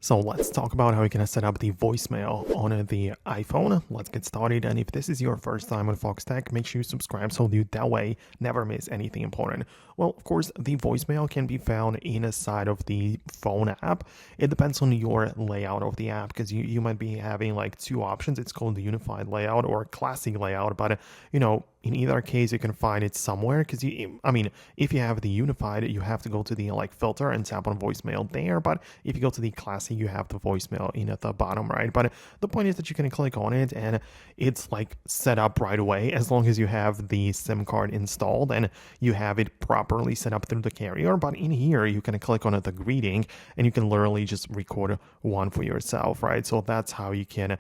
So let's talk about how you can set up the voicemail on the iPhone. Let's get started. And if this is your first time on Foxtecc, make sure you subscribe so you that way never miss anything important. Well, of course, the voicemail can be found inside of the phone app. It depends on your layout of the app because you might be having like two options. It's called the unified layout or classic layout, but in either case, you can find it somewhere because if you have the unified, you have to go to the like filter and tap on voicemail there. But if you go to the classic, you have the voicemail in at the bottom right. But the point is that you can click on it and it's like set up right away as long as you have the SIM card installed and you have it properly set up through the carrier. But in here, you can click on the greeting and you can literally just record one for yourself, right? So that's how you can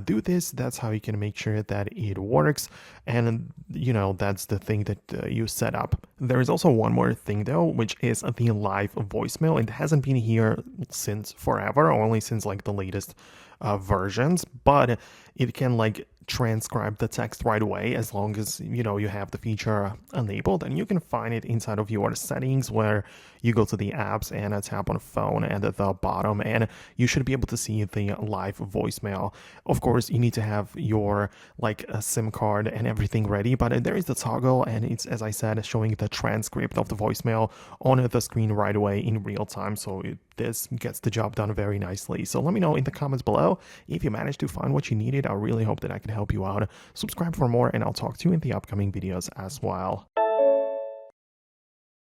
do this. That's how you can make sure that it works. And that's the thing that you set up. There is also one more thing though, which is the live voicemail. It hasn't been here since forever, only since like the latest versions, but it can like transcribe the text right away as long as you have the feature enabled, and you can find it inside of your settings where you go to the apps and tap on phone and at the bottom, and you should be able to see the live voicemail. Of course, you need to have your like a SIM card and everything ready, but there is the toggle and it's, as I said, showing the transcript of the voicemail on the screen right away in real time. So this gets the job done very nicely. So let me know in the comments below if you managed to find what you needed. I really hope that I can help you out. Subscribe for more and I'll talk to you in the upcoming videos as well.